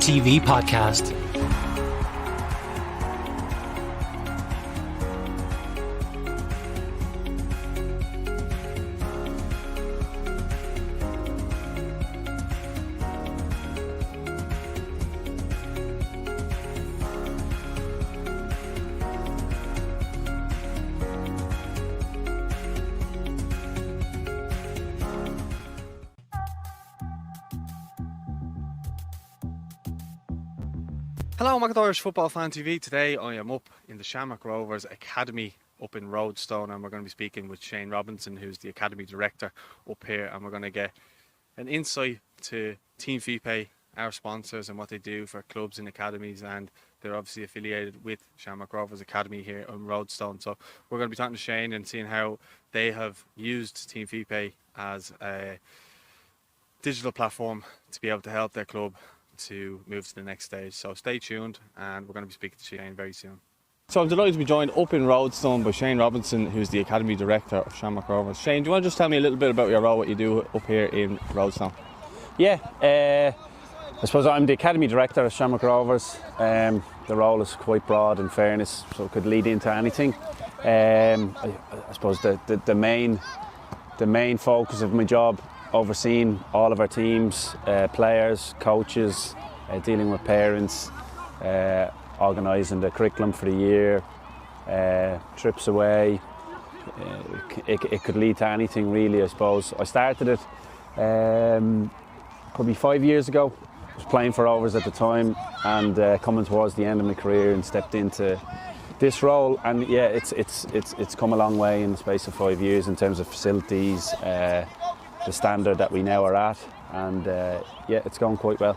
TV podcast. Hello, welcome to Irish Football Fan TV. Today I am up in the Shamrock Rovers Academy up in Roadstone, and we're going to be speaking with Shane Robinson, who's the Academy Director up here, and we're going to get an insight to TeamFeePay, our sponsors, and what they do for clubs and academies, and they're obviously affiliated with Shamrock Rovers Academy here in Roadstone. So we're going to be talking to Shane and seeing how they have used TeamFeePay as a digital platform to be able to help their club to move to the next stage. So stay tuned, and we're going to be speaking to Shane very soon. So I'm delighted to be joined up in Roadstone by Shane Robinson, who's the Academy Director of Shamrock Rovers. Shane, do you want to just tell me a little bit about your role, what you do up here in Roadstone? Yeah, I suppose I'm the Academy Director of Shamrock Rovers. The role is quite broad, in fairness, so it could lead into anything. I suppose the main focus of my job, overseeing all of our teams, players, coaches, dealing with parents, organising the curriculum for the year, trips away. It could lead to anything really, I suppose. I started it probably 5 years ago. I was playing for Rovers at the time, and coming towards the end of my career, and stepped into this role. And yeah, it's come a long way in the space of 5 years in terms of facilities, the standard that we now are at, and yeah, it's going quite well.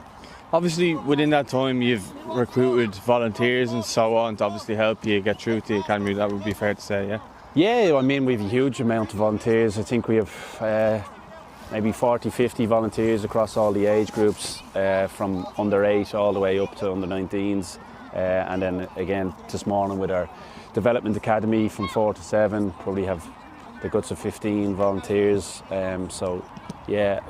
Obviously, within that time, you've recruited volunteers and so on to obviously help you get through to the academy. That would be fair to say, yeah? Yeah, I mean, we have a huge amount of volunteers. I think we have maybe 40, 50 volunteers across all the age groups, from under 8 all the way up to under 19s. And then again, this morning with our development academy from 4 to 7, probably have the guts of 15 volunteers. So yeah,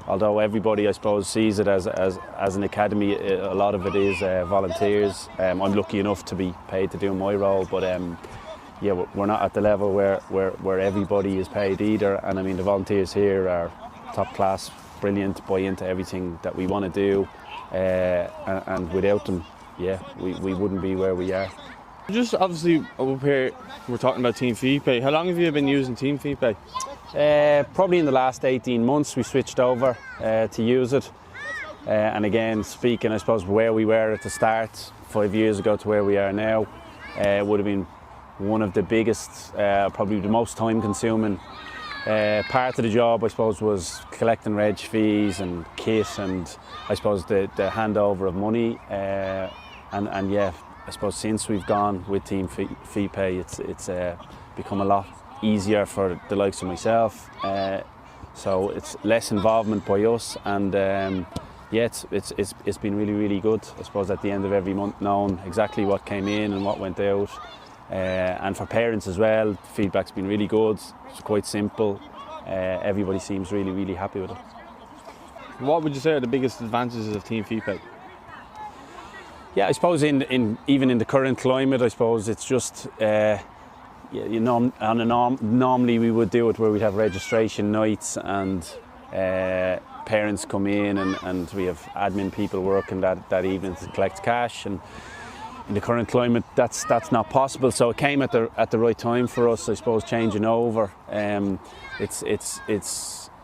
although everybody I suppose sees it as an academy, a lot of it is volunteers. I'm lucky enough to be paid to do my role, but yeah, we're not at the level where everybody is paid either. And I mean, the volunteers here are top class, brilliant, buy into everything that we want to do, and without them, yeah, we wouldn't be where we are. Just obviously up here, we're talking about TeamFeePay. How long have you been using TeamFeePay? Probably in the last 18 months we switched over to use it. And again, speaking I suppose where we were at the start 5 years ago to where we are now, would have been one of the biggest, probably the most time consuming part of the job, I suppose, was collecting reg fees and kit, and I suppose the handover of money. And yeah, I suppose since we've gone with TeamFeePay, it's become a lot easier for the likes of myself. So it's less involvement by us, and yeah, it's been really, really good. I suppose at the end of every month, knowing exactly what came in and what went out. And for parents as well, feedback's been really good. It's quite simple. Everybody seems really, really happy with it. What would you say are the biggest advantages of TeamFeePay? Yeah, I suppose even in the current climate, I suppose it's just you know, normally we would do it where we'd have registration nights and parents come in, and we have admin people working that evening to collect cash. And in the current climate, that's not possible. So it came at the right time for us, I suppose, changing over. It's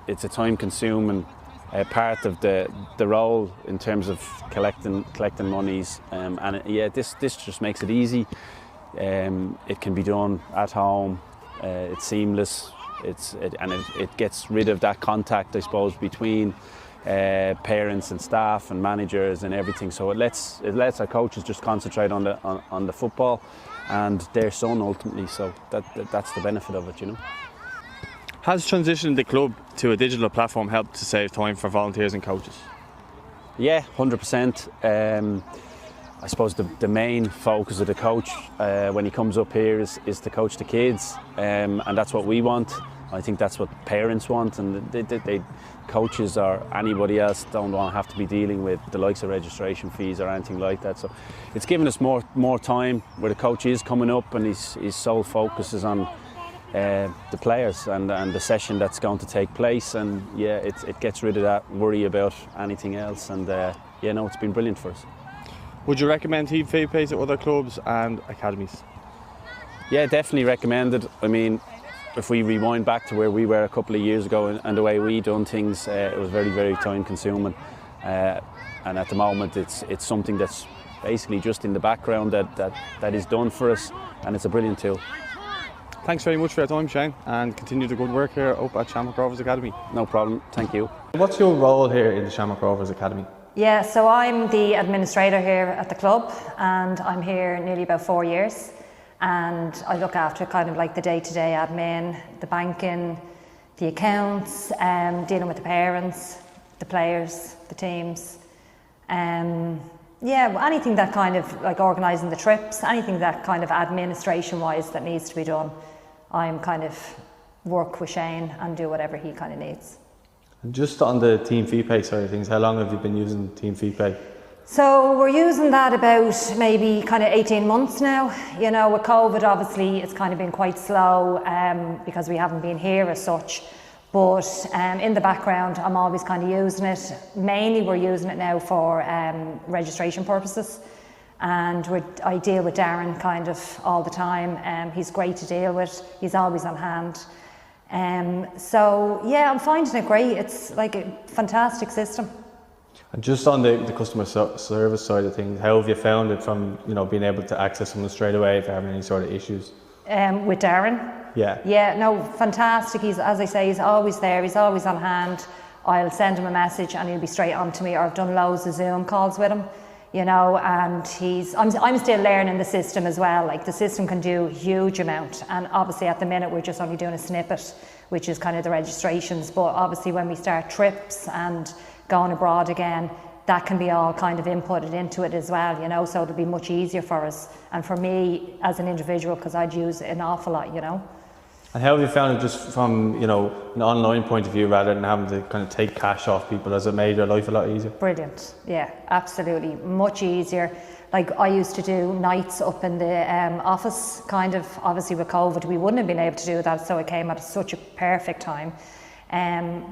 a time-consuming part of the role in terms of collecting monies, and yeah, this just makes it easy. It can be done at home. It's seamless. It gets rid of that contact, I suppose, between parents and staff and managers and everything. So it lets our coaches just concentrate on the football and their son ultimately. So that's the benefit of it, you know. Has transitioning the club to a digital platform helped to save time for volunteers and coaches? Yeah, 100%. I suppose the main focus of the coach when he comes up here is to coach the kids, and that's what we want. I think that's what parents want, and coaches or anybody else don't want to have to be dealing with the likes of registration fees or anything like that. So it's given us more time where the coach is coming up and his sole focus is on the players and the session that's going to take place, and yeah, it gets rid of that worry about anything else, and it's been brilliant for us. Would you recommend TeamFeePay to other clubs and academies? Yeah, definitely recommended. I mean, if we rewind back to where we were a couple of years ago and the way we done things, it was very, very time consuming, and at the moment it's something that's basically just in the background that is done for us, and it's a brilliant tool. Thanks very much for your time, Shane, and continue the good work here up at Shamrock Rovers Academy. No problem, thank you. What's your role here in the Shamrock Rovers Academy? Yeah, so I'm the administrator here at the club, and I'm here nearly about 4 years, and I look after kind of like the day-to-day admin, the banking, the accounts, dealing with the parents, the players, the teams. Anything that kind of like organising the trips, anything that kind of administration-wise that needs to be done, I'm kind of work with Shane and do whatever he kind of needs. And just on the TeamFeePay side of things, how long have you been using TeamFeePay? So we're using that about maybe kind of 18 months now. You know, with COVID, obviously, it's kind of been quite slow because we haven't been here as such. But in the background, I'm always kind of using it. Mainly, we're using it now for registration purposes. And I deal with Darren kind of all the time. He's great to deal with. He's always on hand. I'm finding it great. It's like a fantastic system. And just on the customer service side of things, how have you found it from being able to access someone straight away if they're having any sort of issues? With Darren? Yeah. Yeah, no, fantastic. He's, as I say, he's always there. He's always on hand. I'll send him a message and he'll be straight on to me, or I've done loads of Zoom calls with him, and I'm still learning the system as well. Like, the system can do a huge amount, and obviously at the minute we're just only doing a snippet, which is kind of the registrations, but obviously when we start trips and going abroad again, that can be all kind of inputted into it as well, so it'll be much easier for us and for me as an individual, because I'd use it an awful lot, And how have you found it just from, an online point of view rather than having to kind of take cash off people? Has it made your life a lot easier? Brilliant, yeah, absolutely, much easier. Like, I used to do nights up in the office, kind of, obviously with COVID, we wouldn't have been able to do that, so it came at such a perfect time.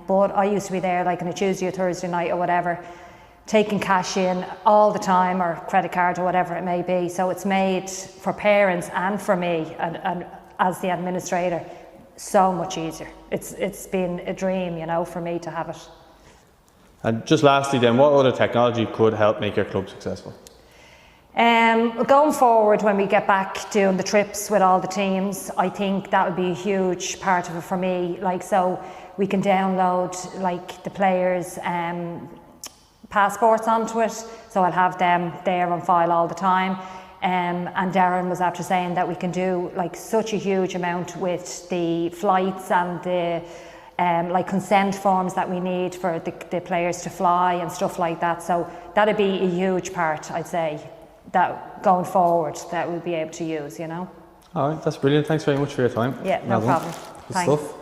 But I used to be there like on a Tuesday or Thursday night or whatever, taking cash in all the time, or credit card or whatever it may be. So it's made for parents and for me and as the administrator so much easier. It's been a dream, for me to have it. And just lastly then, what other technology could help make your club successful? Going forward, when we get back doing the trips with all the teams, I think that would be a huge part of it for me. Like, so we can download like the players' passports onto it, so I'll have them there on file all the time. And Darren was after saying that we can do like such a huge amount with the flights and the like consent forms that we need for the players to fly and stuff like that. So that'd be a huge part, I'd say, that going forward that we'll be able to use, All right, that's brilliant. Thanks very much for your time. Yeah, no problem. Good Thanks. stuff.